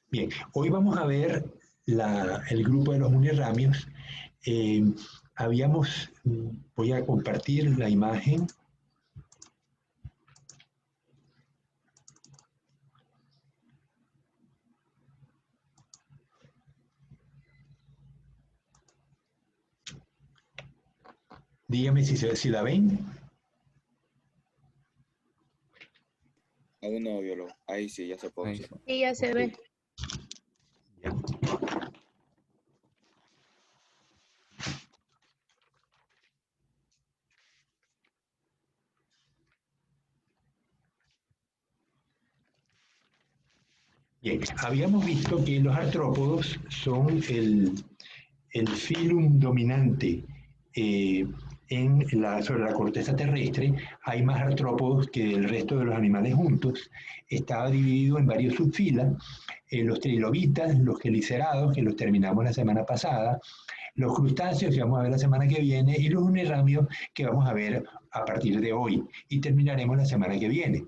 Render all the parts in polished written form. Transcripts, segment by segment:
Bien, hoy vamos a ver el grupo de los unirramios. Eh, voy a compartir la imagen. Dígame si la ven. Aún no, biólogo. Ahí sí, ya se puede Ahí sí. observar. Y ya se Ok. ve. Bien. Bien, habíamos visto que los artrópodos son el filum dominante eh, sobre la corteza terrestre. Hay más artrópodos que el resto de los animales juntos. Está dividido en varios subfilas. Los trilobitas, los quelicerados, que los terminamos la semana pasada, los crustáceos, que vamos a ver la semana que viene, y los unirramios, que vamos a ver a partir de hoy. Y terminaremos la semana que viene.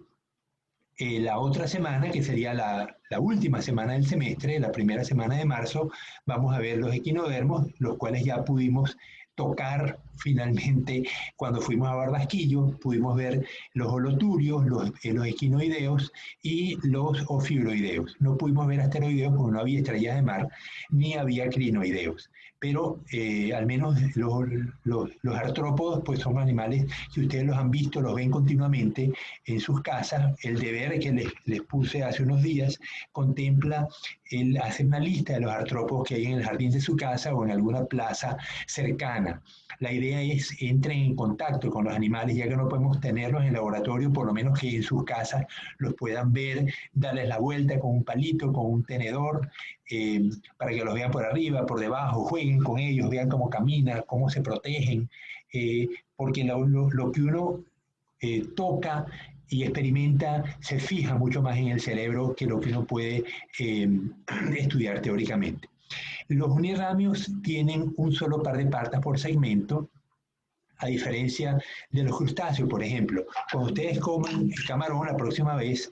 La otra semana, que sería la última semana del semestre, la primera semana de marzo, vamos a ver los equinodermos, los cuales ya pudimos tocar finalmente cuando fuimos a Barbasquillo, pudimos ver los holoturios, los equinoideos y los ofiuroideos. No pudimos ver asteroideos porque no había estrellas de mar ni había crinoideos, pero al menos los artrópodos pues son animales, si ustedes los han visto, los ven continuamente en sus casas. El deber que les puse hace unos días contempla el hacer una lista de los artrópodos que hay en el jardín de su casa o en alguna plaza cercana. La idea es entren en contacto con los animales, ya que no podemos tenerlos en el laboratorio, por lo menos que en sus casas los puedan ver, darles la vuelta con un palito, con un tenedor, para que los vean por arriba, por debajo, jueguen con ellos, vean cómo caminan, cómo se protegen, porque lo que uno toca y experimenta se fija mucho más en el cerebro que lo que uno puede estudiar teóricamente. Los unirramios tienen un solo par de patas por segmento, a diferencia de los crustáceos, por ejemplo. Cuando ustedes coman camarón la próxima vez,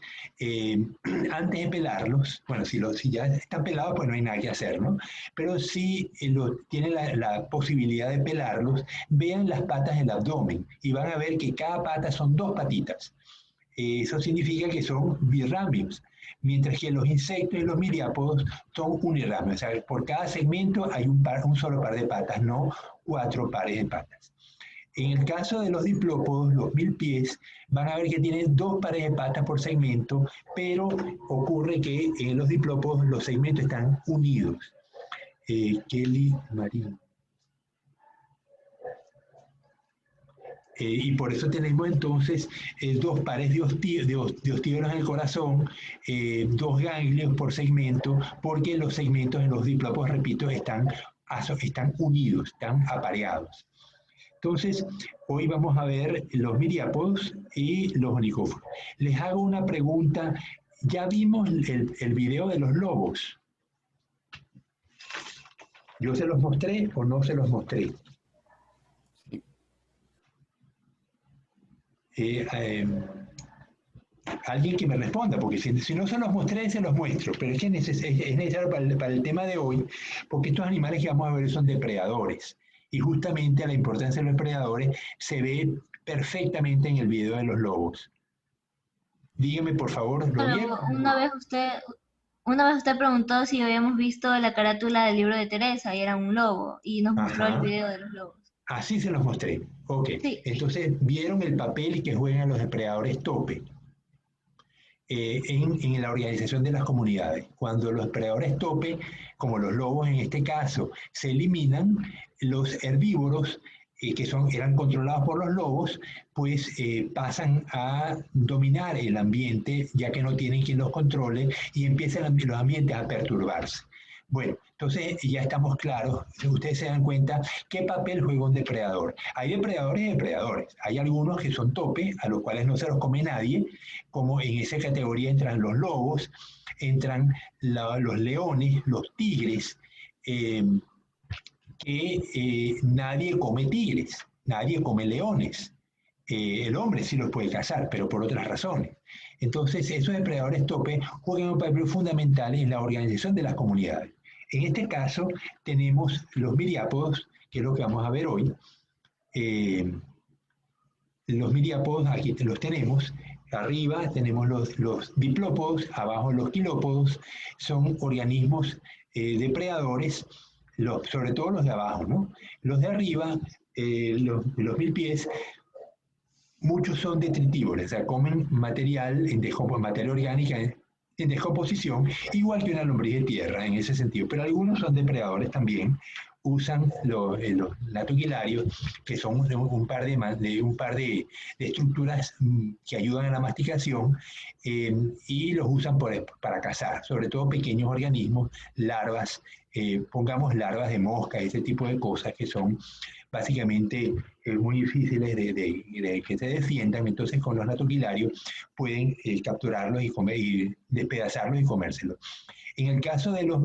antes de pelarlos, bueno, si ya están pelados, pues no hay nada que hacer, ¿no? Pero si tienen la posibilidad de pelarlos, vean las patas del abdomen y van a ver que cada pata son dos patitas. Eso significa que son birramios, mientras que los insectos y los miriápodos son unirramios. O sea, por cada segmento hay un solo par de patas, no cuatro pares de patas. En el caso de los diplópodos, los milpies, van a ver que tienen dos pares de patas por segmento, pero ocurre que en los diplópodos los segmentos están unidos. Kelly Marín. Y por eso tenemos entonces dos pares de ostíolos en el corazón, dos ganglios por segmento, porque los segmentos en los diplópodos, repito, están unidos, están apareados. Entonces, hoy vamos a ver los miriápodos y los onicóforos. Les hago una pregunta. ¿Ya vimos el video de los lobos? ¿Yo se los mostré o no se los mostré? Alguien que me responda, porque si no se los mostré, se los muestro, pero es que es necesario para el tema de hoy, porque estos animales que vamos a ver son depredadores, y justamente la importancia de los depredadores se ve perfectamente en el video de los lobos. Dígame, por favor, ¿lo vieron? Una vez usted preguntó si habíamos visto la carátula del libro de Teresa y era un lobo y nos mostró el Ajá. video de los lobos. Así se los mostré. Ok. Sí. Entonces, vieron el papel que juegan los depredadores tope en la organización de las comunidades. Cuando los depredadores tope, como los lobos en este caso, se eliminan, los herbívoros eran controlados por los lobos, pues pasan a dominar el ambiente, ya que no tienen quien los controle, y empiezan los ambientes a perturbarse. Bueno, entonces ya estamos claros, ustedes se dan cuenta qué papel juega un depredador. Hay depredadores y depredadores. Hay algunos que son tope, a los cuales no se los come nadie, como en esa categoría entran los lobos, entran los leones, los tigres, que nadie come tigres, nadie come leones. El hombre sí los puede cazar, pero por otras razones. Entonces, esos depredadores tope juegan un papel fundamental en la organización de las comunidades. En este caso, tenemos los miriápodos, que es lo que vamos a ver hoy. Los miriápodos, aquí los tenemos. Arriba tenemos los diplópodos, abajo los quilópodos. Son organismos depredadores, sobre todo los de abajo, ¿no? Los de arriba, los milpies, muchos son detritívores, o sea, comen material, materia orgánica en descomposición, igual que una lombriz de tierra en ese sentido. Pero algunos son depredadores también, usan los latoquilarios, que son un par de estructuras que ayudan a la masticación, y los usan para cazar, sobre todo pequeños organismos, larvas, pongamos larvas de mosca, ese tipo de cosas que son básicamente muy difíciles de que se defiendan. Entonces con los latoquilarios pueden capturarlos y despedazarlos y comérselos. En el caso de los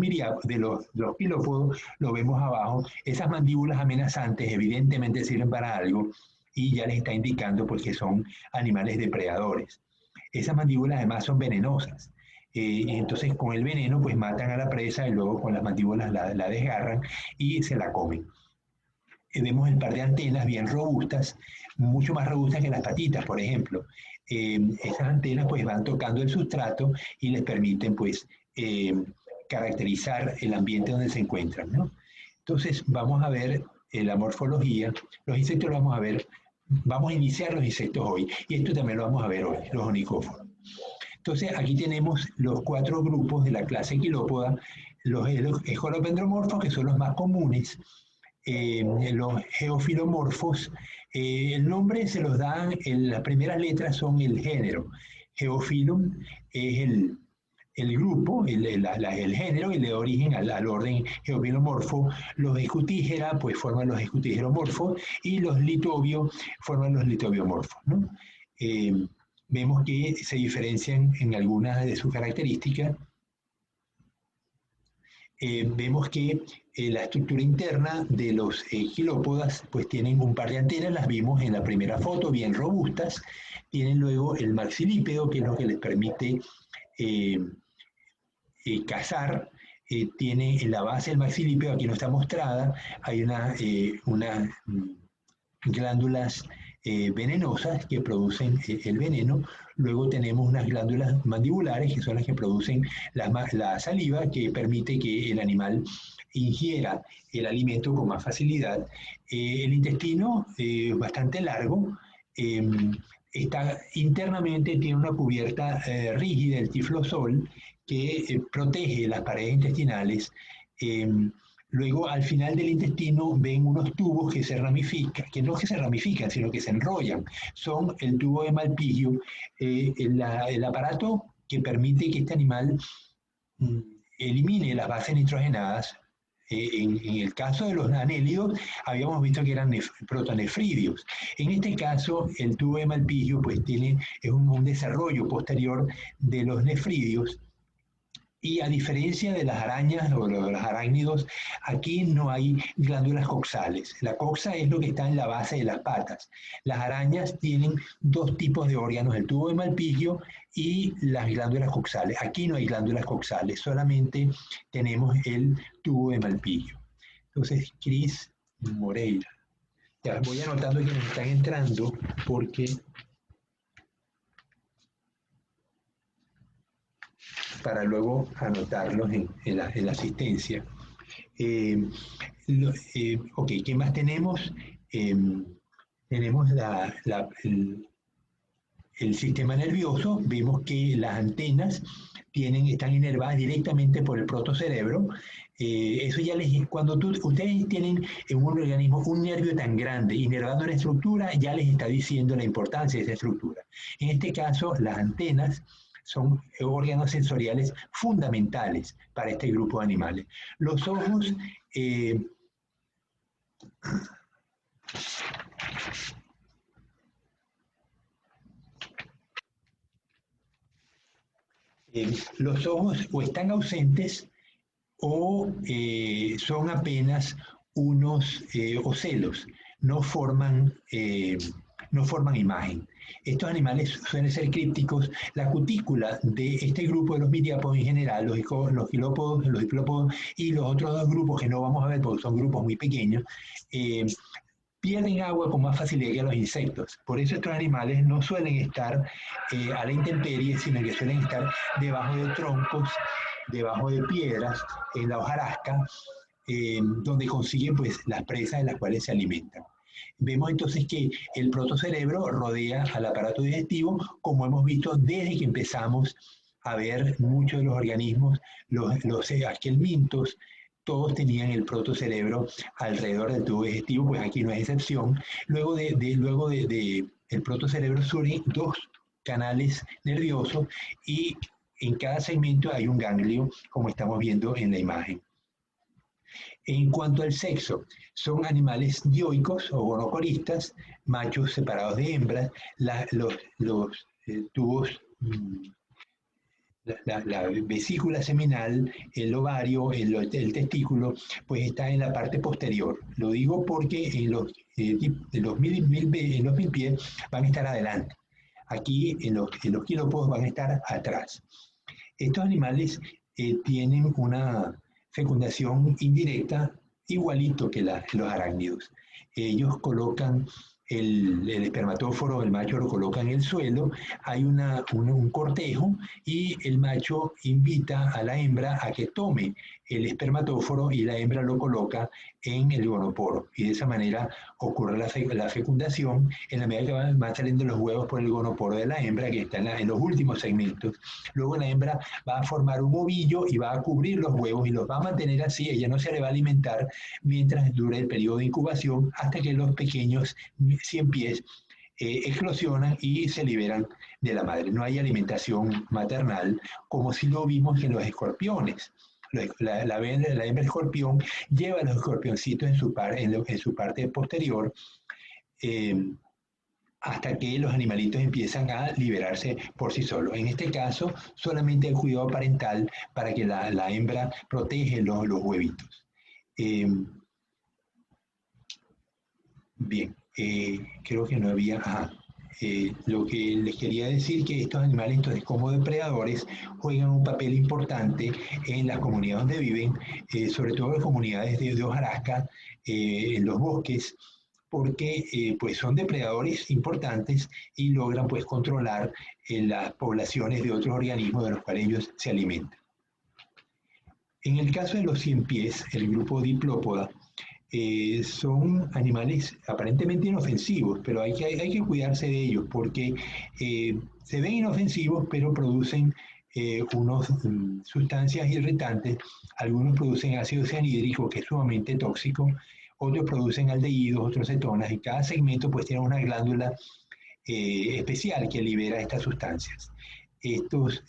pilópodos, lo vemos abajo, esas mandíbulas amenazantes evidentemente sirven para algo y ya les está indicando pues, que son animales depredadores. Esas mandíbulas además son venenosas. Entonces con el veneno pues matan a la presa y luego con las mandíbulas la desgarran y se la comen. Vemos el par de antenas bien robustas, mucho más robustas que las patitas, por ejemplo. Esas antenas pues van tocando el sustrato y les permiten pues caracterizar el ambiente donde se encuentran, ¿no? Entonces vamos a ver la morfología. Los insectos los vamos a ver, vamos a iniciar los insectos hoy y esto también lo vamos a ver hoy, los onicóforos. Entonces aquí tenemos los 4 grupos de la clase quilópoda, los escolopendromorfos, que son los más comunes, los geofilomorfos, el nombre se los dan, las primeras letras son el género. Geofilum es el grupo, el género, y le da origen al orden geofilomorfo. Los escutígera pues forman los escutigeromorfos y los litobios forman los litobiomorfos, ¿no? Vemos que se diferencian en algunas de sus características. Vemos que la estructura interna de los quilópodas pues tienen un par de antenas, las vimos en la primera foto, bien robustas. Tienen luego el maxilípedo, que es lo que les permite cazar. Tiene en la base del maxilípedo, aquí no está mostrada, hay unas glándulas venenosas que producen el veneno. Luego tenemos unas glándulas mandibulares que son las que producen la saliva, que permite que el animal ingiera el alimento con más facilidad. El intestino es bastante largo, está internamente, tiene una cubierta rígida, el tiflosol, que protege las paredes intestinales. Luego, al final del intestino, ven unos tubos que se ramifican, que no que se ramifican, sino que se enrollan. Son el tubo de Malpighi, el aparato que permite que este animal elimine las bases nitrogenadas. En el caso de los anélidos, habíamos visto que eran protonefridios. En este caso, el tubo de Malpighi pues, es un desarrollo posterior de los nefridios. Y a diferencia de las arañas o de los arácnidos, aquí no hay glándulas coxales. La coxa es lo que está en la base de las patas. Las arañas tienen 2 tipos de órganos, el tubo de Malpighi y las glándulas coxales. Aquí no hay glándulas coxales, solamente tenemos el tubo de Malpighi. Entonces, Cris Moreira. Ya voy anotando que nos están entrando porque para luego anotarlos en la asistencia. Ok, ¿qué más tenemos? Tenemos el sistema nervioso. Vemos que las antenas están inervadas directamente por el protocerebro. Eso ya cuando ustedes tienen en un organismo un nervio tan grande inervando una estructura, ya les está diciendo la importancia de esa estructura. En este caso, las antenas son órganos sensoriales fundamentales para este grupo de animales. Los ojos, los ojos o están ausentes o son apenas unos ocelos, no forman no forman imagen. Estos animales suelen ser crípticos. La cutícula de este grupo de los miriápodos en general, los quilópodos, los diplopodos y los otros dos grupos que no vamos a ver porque son grupos muy pequeños, pierden agua con más facilidad que los insectos. Por eso estos animales no suelen estar a la intemperie, sino que suelen estar debajo de troncos, debajo de piedras, en la hojarasca, donde consiguen pues, las presas de las cuales se alimentan. Vemos entonces que el protocerebro rodea al aparato digestivo, como hemos visto desde que empezamos a ver muchos de los organismos, los aquelmintos, todos tenían el protocerebro alrededor del tubo digestivo, pues aquí no es excepción. Luego el protocerebro surgen dos canales nerviosos y en cada segmento hay un ganglio, como estamos viendo en la imagen. En cuanto al sexo, son animales dioicos o gonocoristas, machos separados de hembras. Los tubos, la vesícula seminal, el ovario, el testículo, pues está en la parte posterior. Lo digo porque en los mil pies van a estar adelante. Aquí en los quilópodos van a estar atrás. Estos animales tienen una fecundación indirecta igualito que los arácnidos. Ellos colocan el espermatóforo, el macho lo coloca en el suelo, hay un cortejo y el macho invita a la hembra a que tome el espermatóforo y la hembra lo coloca en el gonoporo. Y de esa manera ocurre la fecundación en la medida que van saliendo los huevos por el gonoporo de la hembra, que está en los últimos segmentos. Luego la hembra va a formar un ovillo y va a cubrir los huevos y los va a mantener así. Ella no se le va a alimentar mientras dure el periodo de incubación hasta que los pequeños 100 pies eclosionan y se liberan de la madre. No hay alimentación maternal como si lo vimos en los escorpiones. La hembra escorpión lleva a los escorpioncitos en su parte posterior hasta que los animalitos empiezan a liberarse por sí solos. En este caso, solamente el cuidado parental para que la hembra protege los huevitos. Bien, creo que no había... lo que les quería decir que estos animales, entonces, como depredadores, juegan un papel importante en las comunidades donde viven, sobre todo en comunidades de hojarasca, en los bosques, porque pues son depredadores importantes y logran pues controlar las poblaciones de otros organismos de los cuales ellos se alimentan. En el caso de los 100 pies, el grupo Diplópoda, son animales aparentemente inofensivos, pero hay que cuidarse de ellos porque se ven inofensivos, pero producen unas sustancias irritantes. Algunos producen ácido cianhídrico, que es sumamente tóxico, otros producen aldehídos, otros cetonas, y cada segmento pues tiene una glándula especial que libera estas sustancias. Estos,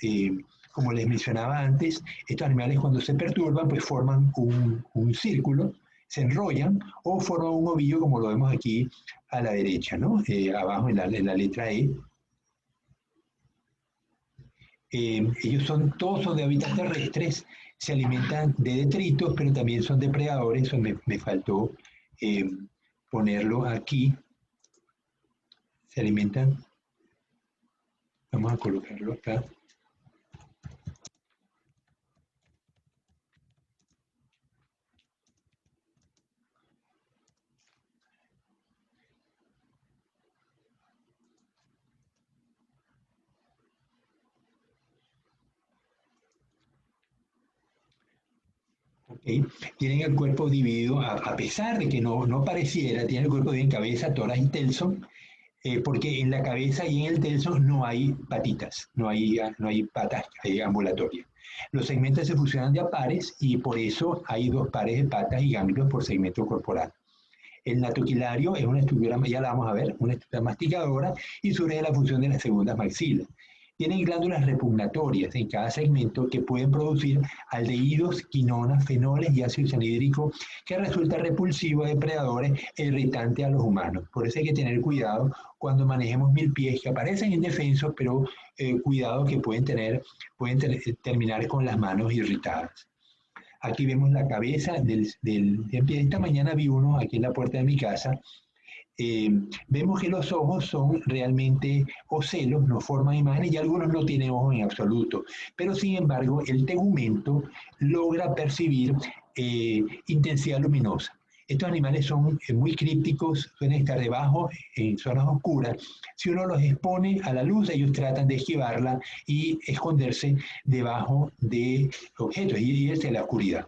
como les mencionaba antes, estos animales cuando se perturban pues forman un círculo, se enrollan o forman un ovillo como lo vemos aquí a la derecha, ¿no? Abajo en la letra E. Ellos todos son de hábitats terrestres, se alimentan de detritos, pero también son depredadores. Eso me faltó ponerlo aquí. Se alimentan, vamos a colocarlo acá. ¿Okay? Tienen el cuerpo dividido, a pesar de que no pareciera, tienen el cuerpo dividido en cabeza, tórax y telson, porque en la cabeza y en el telson no hay patitas, no hay patas ambulatorias. Los segmentos se fusionan de a pares y por eso hay 2 pares de patas y ganglios por segmento corporal. El natoquilario es una estructura, ya la vamos a ver, una estructura masticadora y surge de la función de las segundas maxilas. Tienen glándulas repugnatorias en cada segmento que pueden producir aldehídos, quinonas, fenoles y ácido cianhídrico que resulta repulsivo a depredadores e irritante a los humanos. Por eso hay que tener cuidado cuando manejemos milpies que aparecen indefensos, pero cuidado que pueden terminar con las manos irritadas. Aquí vemos la cabeza del pie. Esta mañana vi uno aquí en la puerta de mi casa vemos que los ojos son realmente ocelos, no forman imágenes y algunos no tienen ojos en absoluto. Pero sin embargo, el tegumento logra percibir intensidad luminosa. Estos animales son muy crípticos, suelen estar debajo en zonas oscuras. Si uno los expone a la luz, ellos tratan de esquivarla y esconderse debajo de objetos y irse a la oscuridad.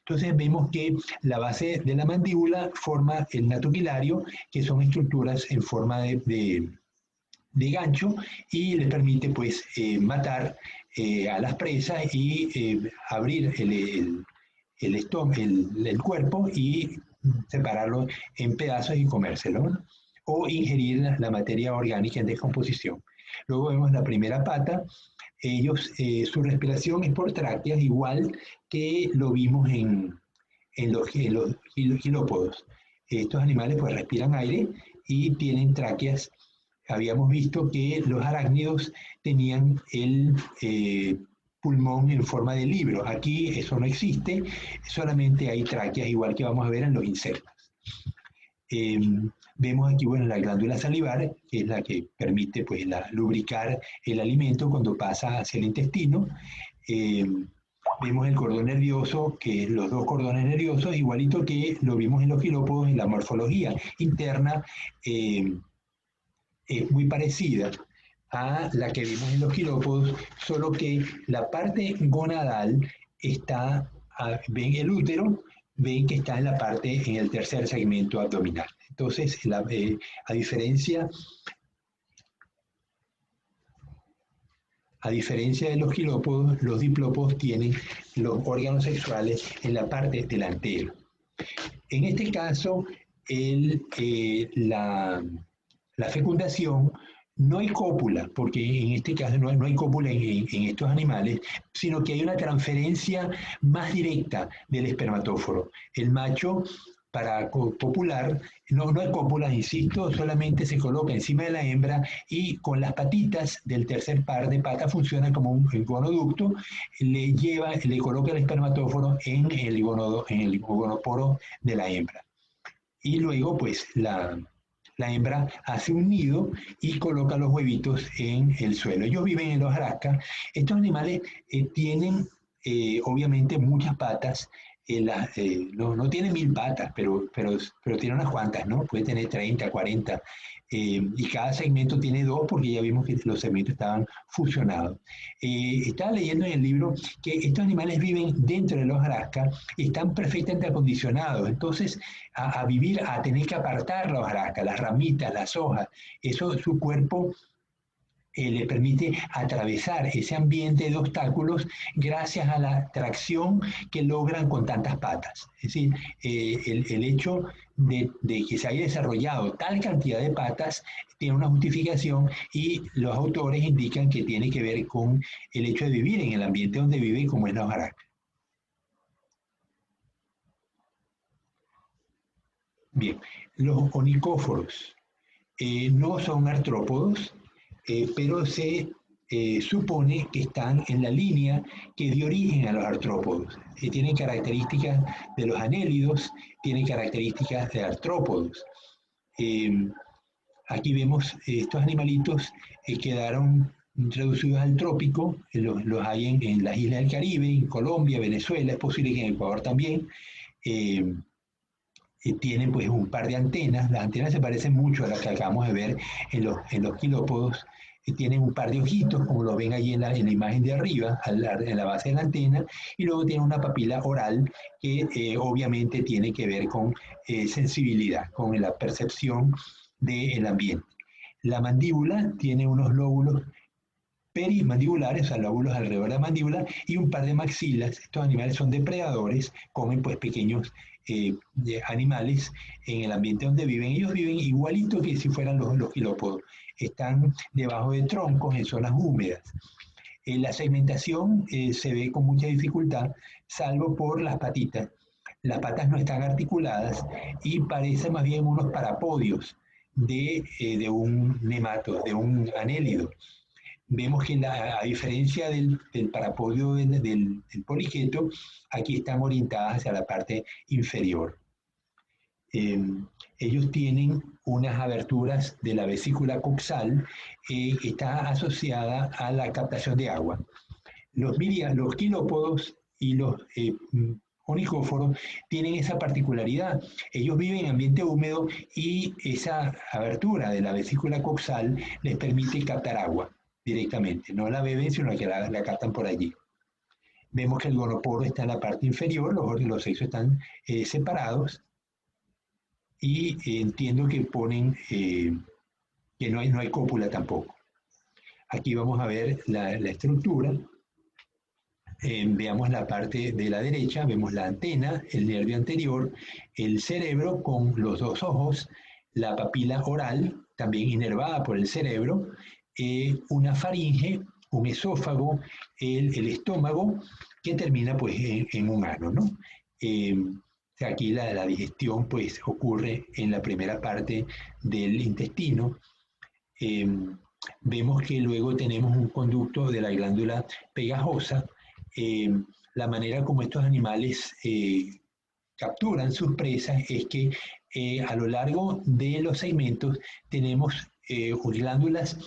Entonces vemos que la base de la mandíbula forma el natoquilario, que son estructuras en forma de gancho y les permite pues matar a las presas y abrir el cuerpo y separarlo en pedazos y comérselo, ¿no? O ingerir la materia orgánica en descomposición. Luego vemos la primera pata. Ellos, su respiración es por tráqueas, igual que lo vimos en los gilópodos. Estos animales pues respiran aire y tienen tráqueas. Habíamos visto que los arácnidos tenían el pulmón en forma de libro. Aquí eso no existe, solamente hay tráqueas, igual que vamos a ver en los insectos. Vemos aquí, bueno, la glándula salivar, que es la que permite pues, lubricar el alimento cuando pasa hacia el intestino. Vemos el cordón nervioso, que es los dos cordones nerviosos, igualito que lo vimos en los gilópodos, en la morfología interna es muy parecida a la que vimos en los gilópodos, solo que la parte gonadal está, ven el útero, ven que está en la parte, en el tercer segmento abdominal. Entonces, a diferencia de los gilópodos, los diplópodos tienen los órganos sexuales en la parte delantera. En este caso, la fecundación, no hay cópula, porque en este caso no hay cópula en estos animales, sino que hay una transferencia más directa del espermatóforo. El macho, para copular, no hay cópulas, insisto, solamente se coloca encima de la hembra y con las patitas del tercer par de patas funciona como un gonoducto, le coloca el espermatóforo en el gonoporo de la hembra. Y luego, pues, la hembra hace un nido y coloca los huevitos en el suelo. Ellos viven en los hojarasca. Estos animales tienen, obviamente, muchas patas. No tiene 1000 patas, pero tiene unas cuantas, ¿no? Puede tener 30, 40. Y cada segmento tiene 2 porque ya vimos que los segmentos estaban fusionados. Estaba leyendo en el libro que estos animales viven dentro de los hojarasca y están perfectamente acondicionados. Entonces, a vivir, a tener que apartar la hojarasca, las ramitas, las hojas, eso su cuerpo le permite atravesar ese ambiente de obstáculos gracias a la tracción que logran con tantas patas. Es decir, el hecho de que se haya desarrollado tal cantidad de patas tiene una justificación y los autores indican que tiene que ver con el hecho de vivir en el ambiente donde vive, como es la hojarasca. Bien, los onicóforos no son artrópodos, pero se supone que están en la línea que dio origen a los artrópodos. Tienen características de los anélidos, tienen características de artrópodos. Aquí vemos estos animalitos quedaron introducidos al trópico, los hay en las islas del Caribe, en Colombia, Venezuela, es posible que en Ecuador también. Tienen pues un par de antenas, las antenas se parecen mucho a las que acabamos de ver en los quilópodos, tienen un par de ojitos, como lo ven allí en la imagen de arriba, en la base de la antena, y luego tienen una papila oral que obviamente tiene que ver con sensibilidad, con la percepción del ambiente. La mandíbula tiene unos lóbulos perimandibulares, o sea, lóbulos alrededor de la mandíbula, y un par de maxilas. Estos animales son depredadores, comen pues pequeños animales en el ambiente donde viven. Ellos viven igualito que si fueran los quilópodos. Están debajo de troncos en zonas húmedas. La segmentación se ve con mucha dificultad, salvo por las patitas. Las patas no están articuladas y parecen más bien unos parapodios de un nemato, de un anélido. Vemos que a diferencia del parapodio del poliqueto, aquí están orientadas hacia la parte inferior. eh, ellos tienen unas aberturas de la vesícula coxal que está asociada a la captación de agua. Los quilópodos y los onicóforos tienen esa particularidad. Ellos viven en ambiente húmedo y esa abertura de la vesícula coxal les permite captar agua directamente. No la beben, sino que la captan por allí. Vemos que el gonoporo está en la parte inferior, los sexos están separados y entiendo que ponen que no hay cópula tampoco. Aquí vamos a ver la estructura. Veamos la parte de la derecha, vemos la antena, el nervio anterior, el cerebro con los dos ojos, la papila oral, también inervada por el cerebro, una faringe, un esófago, el estómago, que termina pues en un ano, ¿no? Aquí la digestión pues ocurre en la primera parte del intestino. Vemos que luego tenemos un conducto de la glándula pegajosa. La manera como estos animales capturan sus presas es que a lo largo de los segmentos tenemos glándulas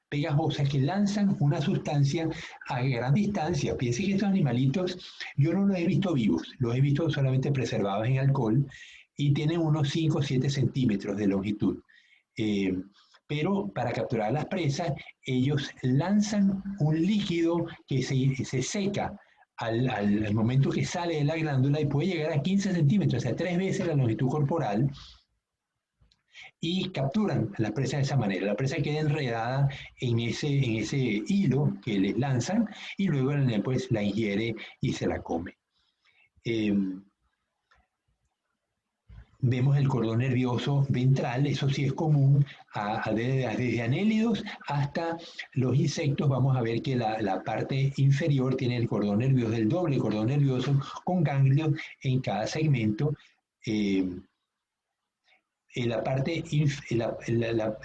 pegajosas que lanzan una sustancia a gran distancia. Piensen que estos animalitos yo no los he visto vivos, los he visto solamente preservados en alcohol y tienen unos 5 o 7 centímetros de longitud. Pero para capturar las presas, ellos lanzan un líquido que se seca al momento que sale de la glándula y puede llegar a 15 centímetros, o sea, 3 veces la longitud corporal, y capturan la presa de esa manera. La presa queda enredada en ese hilo que les lanzan y luego el animal pues la ingiere y se la come. Vemos el cordón nervioso ventral, eso sí es común, desde anélidos hasta los insectos. Vamos a ver que la parte inferior tiene el cordón nervioso, el doble cordón nervioso con ganglios en cada segmento. En la parte,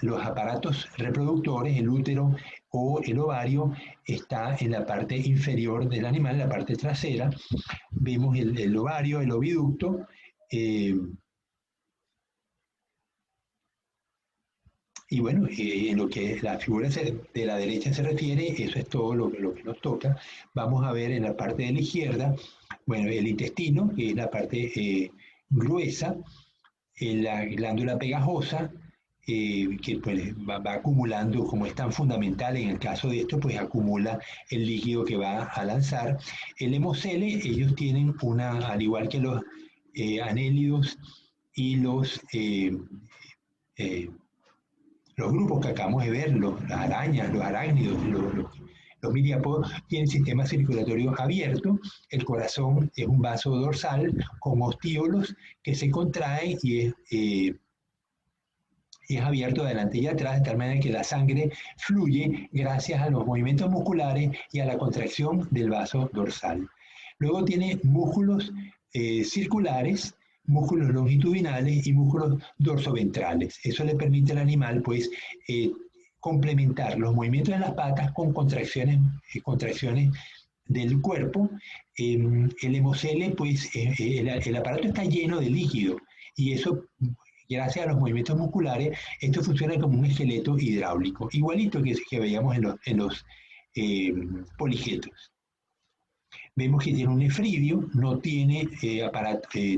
los aparatos reproductores, el útero o el ovario, está en la parte inferior del animal, la parte trasera. Vemos el ovario, el oviducto. Y bueno, en lo que la figura de la derecha se refiere, eso es todo lo que nos toca. Vamos a ver en la parte de la izquierda, bueno, el intestino, que es la parte gruesa, la glándula pegajosa, que pues, va acumulando, como es tan fundamental en el caso de esto, pues acumula el líquido que va a lanzar. El hemocele, ellos tienen al igual que los anélidos y los grupos que acabamos de ver, las arañas, los arácnidos, los miriápodos, tienen sistema circulatorio abierto. El corazón es un vaso dorsal con ostíolos que se contrae y es abierto de adelante y atrás, de tal manera que la sangre fluye gracias a los movimientos musculares y a la contracción del vaso dorsal. Luego tiene músculos circulares, músculos longitudinales y músculos dorsoventrales. Eso le permite al animal, pues, complementar los movimientos de las patas con contracciones del cuerpo. El hemocele, pues, el aparato está lleno de líquido y eso, gracias a los movimientos musculares, esto funciona como un esqueleto hidráulico, igualito que veíamos en los poligetos. Vemos que tiene un nefridio, no tiene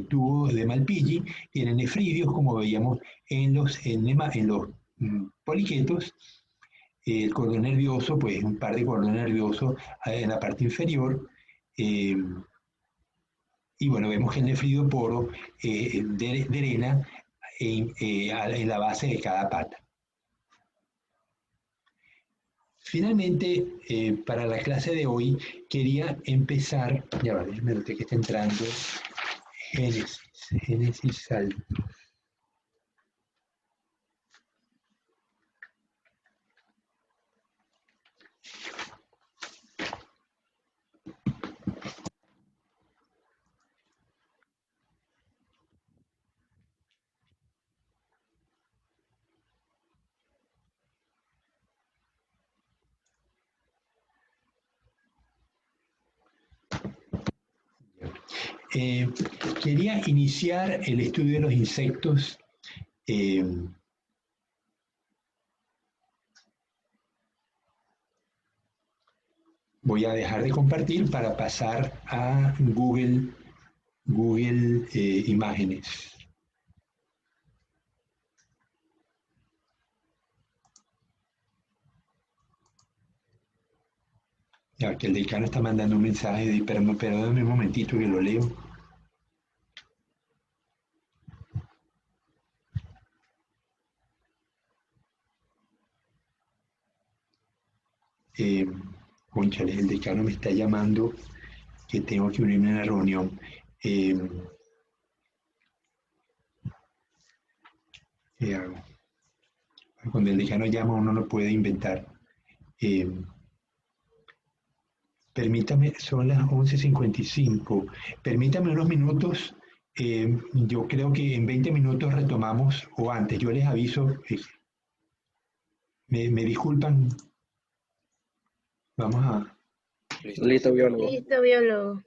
tubo de Malpighi, tiene nefridios como veíamos en los poliquetos. El cordón nervioso, pues un par de cordón nervioso en la parte inferior. Y bueno, vemos que el nefridio poro drena en la base de cada pata. Finalmente, para la clase de hoy, quería empezar, ya va, déjame ver que está entrando, Génesis Salto. Quería iniciar el estudio de los insectos. Voy a dejar de compartir para pasar a Google Imágenes. Ya que el decano está mandando un mensaje, perdóname un momentito que lo leo. Cónchale, el decano me está llamando que tengo que unirme a la reunión. ¿Qué hago? Cuando el decano llama uno no puede inventar. Permítame, son las 11:55. Permítame unos minutos. Yo creo que en 20 minutos retomamos o antes. Yo les aviso. Me disculpan. Vamos a... Listo. Listo, biólogo. Listo, biólogo.